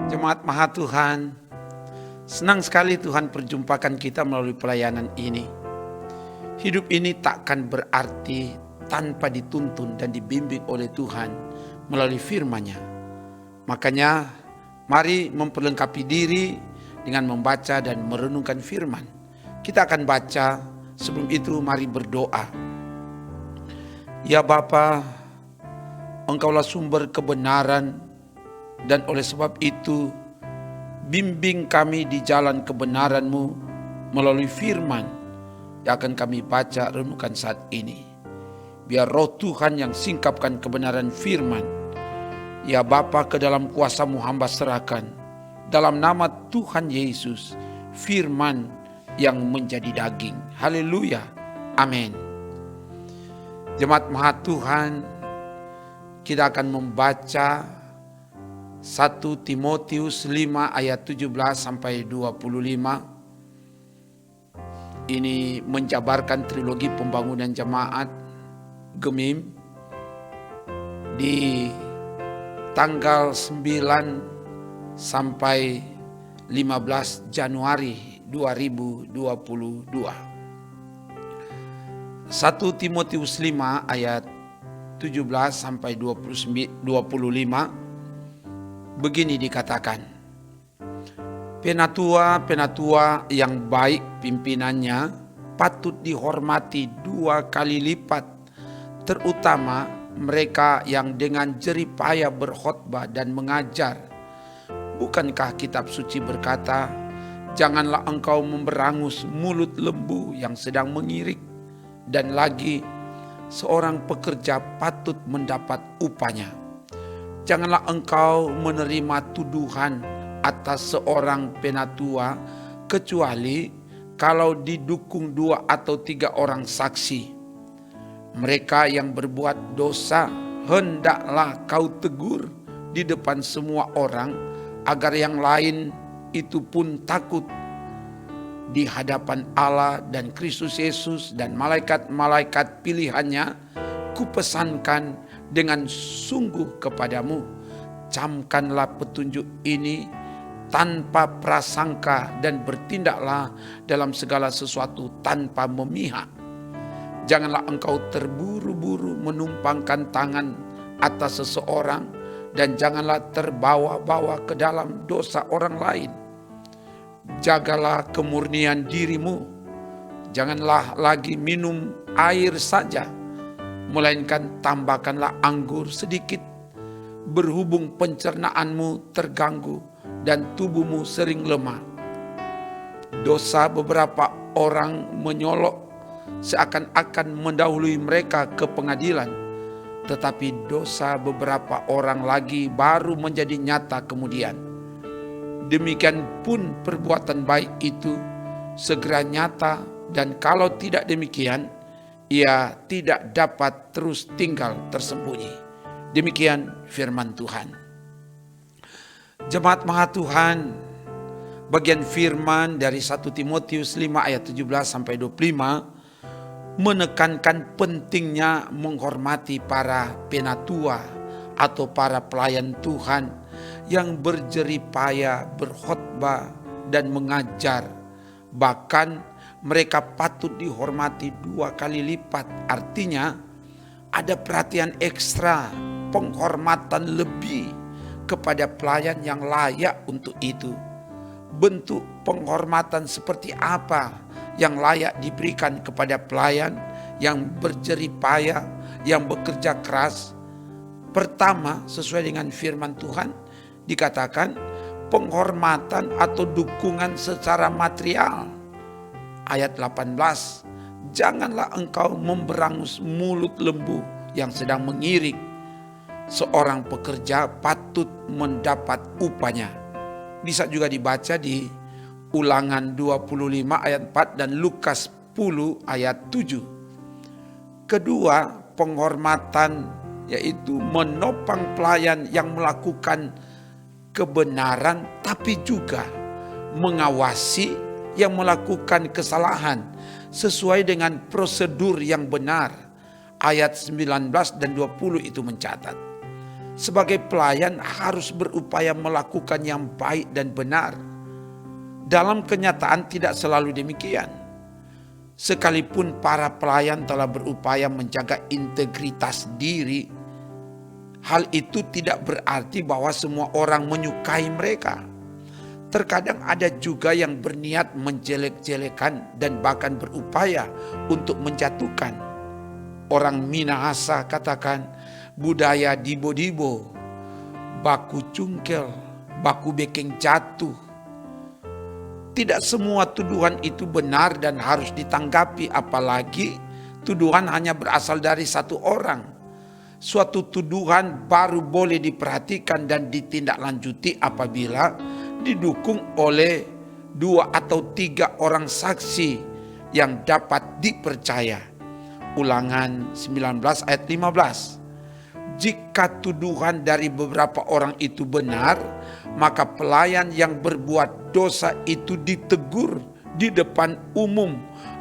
Jemaat Maha Tuhan, senang sekali Tuhan perjumpakan kita melalui pelayanan ini. Hidup ini takkan berarti tanpa dituntun dan dibimbing oleh Tuhan melalui firman-Nya. Makanya mari memperlengkapi diri dengan membaca dan merenungkan firman. Kita akan baca, sebelum itu mari berdoa. Ya Bapa, Engkaulah sumber kebenaran, dan oleh sebab itu bimbing kami di jalan kebenaran-Mu melalui firman yang akan kami baca renungkan saat ini. Biar roh Tuhan yang singkapkan kebenaran firman, ya Bapa, ke dalam kuasa-Mu hamba serahkan. Dalam nama Tuhan Yesus, firman yang menjadi daging. Haleluya. Amin. Jemaat Maha Tuhan, kita akan membaca 1 Timotius 5 ayat 17 sampai 25. Ini menjabarkan trilogi pembangunan jemaat Gemim di tanggal 9 sampai 15 Januari 2022. 1 Timotius 5 ayat 17 sampai 25 begini dikatakan. Penatua yang baik pimpinannya patut dihormati 2 kali lipat, terutama mereka yang dengan jerih payah berkhotbah dan mengajar. Bukankah kitab suci berkata, janganlah engkau memberangus mulut lembu yang sedang mengirik, dan lagi seorang pekerja patut mendapat upahnya. Janganlah engkau menerima tuduhan atas seorang penatua kecuali kalau didukung 2 atau 3 orang saksi. Mereka yang berbuat dosa hendaklah kau tegur di depan semua orang, agar yang lain itu pun takut di hadapan Allah dan Kristus Yesus dan malaikat-malaikat pilihannya. Kupesankan dengan sungguh kepadamu, camkanlah petunjuk ini tanpa prasangka dan bertindaklah dalam segala sesuatu tanpa memihak. Janganlah engkau terburu-buru menumpangkan tangan atas seseorang, dan janganlah terbawa-bawa ke dalam dosa orang lain. Jagalah kemurnian dirimu, janganlah lagi minum air saja, melainkan tambahkanlah anggur sedikit, berhubung pencernaanmu terganggu dan tubuhmu sering lemah. Dosa beberapa orang menyolok seakan-akan mendahului mereka ke pengadilan, tetapi dosa beberapa orang lagi baru menjadi nyata kemudian. Demikian pun perbuatan baik itu segera nyata, dan kalau tidak demikian, ia tidak dapat terus tinggal tersembunyi. Demikian firman Tuhan. Jemaat Maha Tuhan, bagian firman dari 1 Timotius 5 ayat 17 sampai 25 menekankan pentingnya menghormati para penatua atau para pelayan Tuhan yang berjerih payah berkhotbah dan mengajar. Bahkan mereka patut dihormati 2 kali lipat. Artinya ada perhatian ekstra, penghormatan lebih kepada pelayan yang layak untuk itu. Bentuk penghormatan seperti apa yang layak diberikan kepada pelayan yang berjerih payah, yang bekerja keras? Pertama, sesuai dengan firman Tuhan, dikatakan penghormatan atau dukungan secara material. Ayat 18, janganlah engkau memberangus mulut lembu yang sedang mengirik. Seorang pekerja patut mendapat upahnya. Bisa juga dibaca di Ulangan 25 ayat 4 dan Lukas 10 ayat 7. Kedua, penghormatan yaitu menopang pelayan yang melakukan kebenaran, tapi juga mengawasi yang melakukan kesalahan sesuai dengan prosedur yang benar. Ayat 19 dan 20 itu mencatat. sebagai pelayan harus berupaya melakukan yang baik dan benar. Dalam kenyataan tidak selalu demikian. Sekalipun para pelayan telah berupaya menjaga integritas diri, hal itu tidak berarti bahwa semua orang menyukai mereka. Terkadang ada juga yang berniat menjelek-jelekan dan bahkan berupaya untuk menjatuhkan. Orang Minahasa katakan, budaya dibo-dibo, baku cungkel, baku bekeng jatuh. Tidak semua tuduhan itu benar dan harus ditanggapi, apalagi tuduhan hanya berasal dari satu orang. Suatu tuduhan baru boleh diperhatikan dan ditindaklanjuti apabila didukung oleh 2 atau 3 orang saksi yang dapat dipercaya. Ulangan 19 ayat 15. Jika tuduhan dari beberapa orang itu benar, maka pelayan yang berbuat dosa itu ditegur di depan umum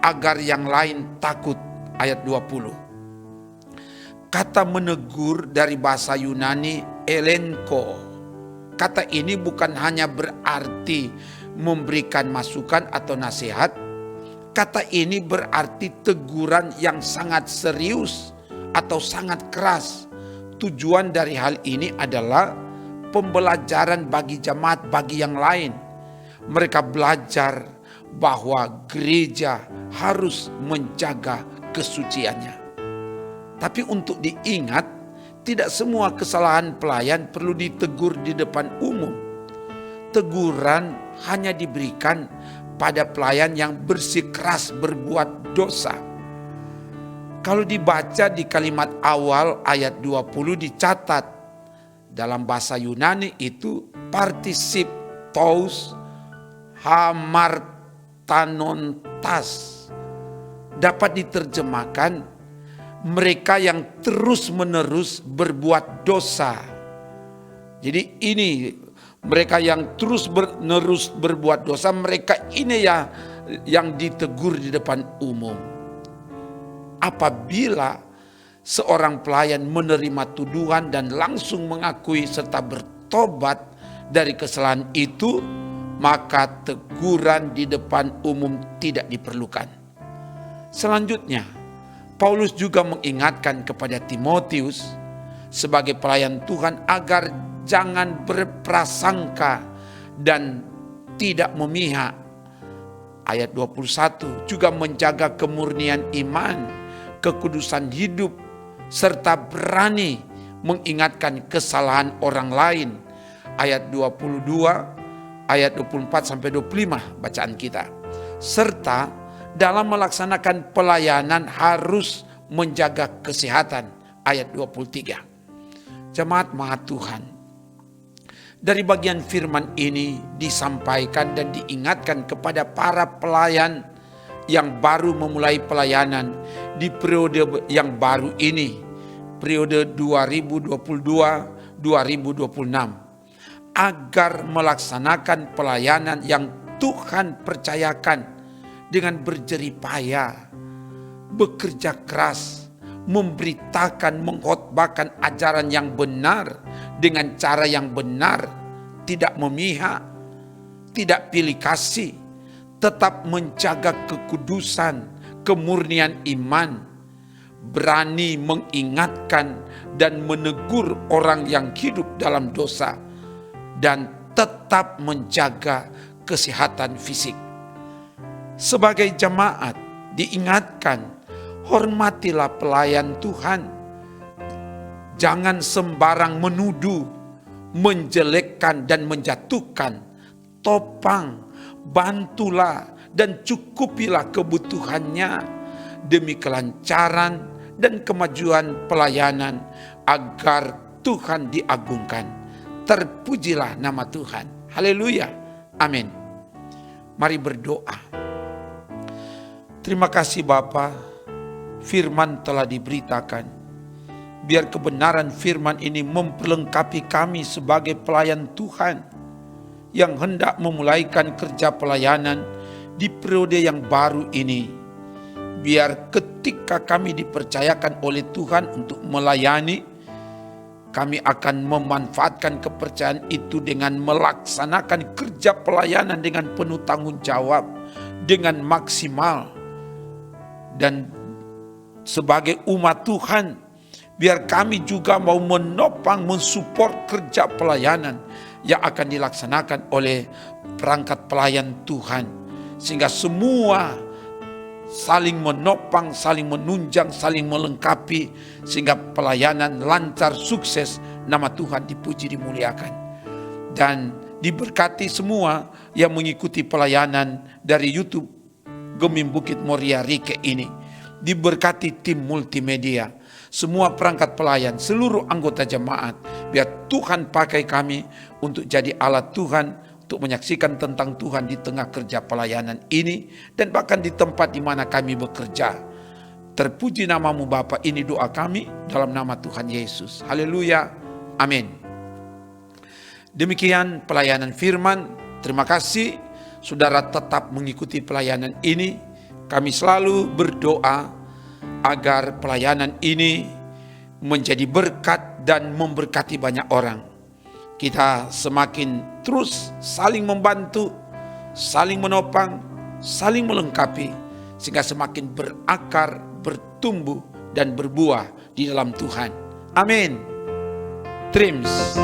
agar yang lain takut. Ayat 20. Kata menegur dari bahasa Yunani elenko. Kata ini bukan hanya berarti memberikan masukan atau nasihat. Kata ini berarti teguran yang sangat serius atau sangat keras. Tujuan dari hal ini adalah pembelajaran bagi jemaat, bagi yang lain. Mereka belajar bahwa gereja harus menjaga kesuciannya. Tapi untuk diingat, tidak semua kesalahan pelayan perlu ditegur di depan umum. Teguran hanya diberikan pada pelayan yang bersikeras berbuat dosa. Kalau dibaca di kalimat awal ayat 20 dicatat dalam bahasa Yunani itu partisip tous hamartanontas, dapat diterjemahkan mereka yang terus-menerus berbuat dosa. Jadi ini mereka yang terus-menerus berbuat dosa, mereka ini yang ditegur di depan umum. Apabila seorang pelayan menerima tuduhan dan langsung mengakui serta bertobat dari kesalahan itu, maka teguran di depan umum tidak diperlukan. Selanjutnya, Paulus juga mengingatkan kepada Timotius sebagai pelayan Tuhan agar jangan berprasangka dan tidak memihak. Ayat 21 juga menjaga kemurnian iman, kekudusan hidup, serta berani mengingatkan kesalahan orang lain. Ayat 22, ayat 24-25 bacaan kita. Serta dalam melaksanakan pelayanan harus menjaga kesehatan. Ayat 23. Jemaat Maha Tuhan, dari bagian firman ini disampaikan dan diingatkan kepada para pelayan yang baru memulai pelayanan di periode yang baru ini, periode 2022-2026, agar melaksanakan pelayanan yang Tuhan percayakan dengan berjerih payah, bekerja keras, memberitakan, mengkhotbahkan ajaran yang benar dengan cara yang benar, tidak memihak, tidak pilih kasih, tetap menjaga kekudusan, kemurnian iman, berani mengingatkan dan menegur orang yang hidup dalam dosa, dan tetap menjaga kesehatan fisik. Sebagai jemaat diingatkan, hormatilah pelayan Tuhan. Jangan sembarang menuduh, menjelekkan dan menjatuhkan. Topang, bantulah dan cukupilah kebutuhannya demi kelancaran dan kemajuan pelayanan agar Tuhan diagungkan. Terpujilah nama Tuhan. Haleluya. Amin. Mari berdoa. Terima kasih Bapa, firman telah diberitakan. Biar kebenaran firman ini memperlengkapi kami sebagai pelayan Tuhan yang hendak memulaikan kerja pelayanan di periode yang baru ini. Biar ketika kami dipercayakan oleh Tuhan untuk melayani, kami akan memanfaatkan kepercayaan itu dengan melaksanakan kerja pelayanan dengan penuh tanggung jawab, dengan maksimal. Dan sebagai umat Tuhan, biar kami juga mau menopang, mensupport kerja pelayanan yang akan dilaksanakan oleh perangkat pelayan Tuhan. Sehingga semua saling menopang, saling menunjang, saling melengkapi, sehingga pelayanan lancar, sukses, nama Tuhan dipuji, dimuliakan. Dan diberkati semua yang mengikuti pelayanan dari YouTube Gemim Bukit Moria Rike ini. Diberkati tim multimedia, semua perangkat pelayan, seluruh anggota jemaat. Biar Tuhan pakai kami untuk jadi alat Tuhan, untuk menyaksikan tentang Tuhan di tengah kerja pelayanan ini, dan bahkan di tempat di mana kami bekerja. Terpuji namamu Bapa, ini doa kami dalam nama Tuhan Yesus. Haleluya, amin. Demikian pelayanan firman. Terima kasih saudara tetap mengikuti pelayanan ini. Kami selalu berdoa agar pelayanan ini menjadi berkat dan memberkati banyak orang. Kita semakin terus saling membantu, saling menopang, saling melengkapi, sehingga semakin berakar, bertumbuh, dan berbuah di dalam Tuhan. Amin. Trims.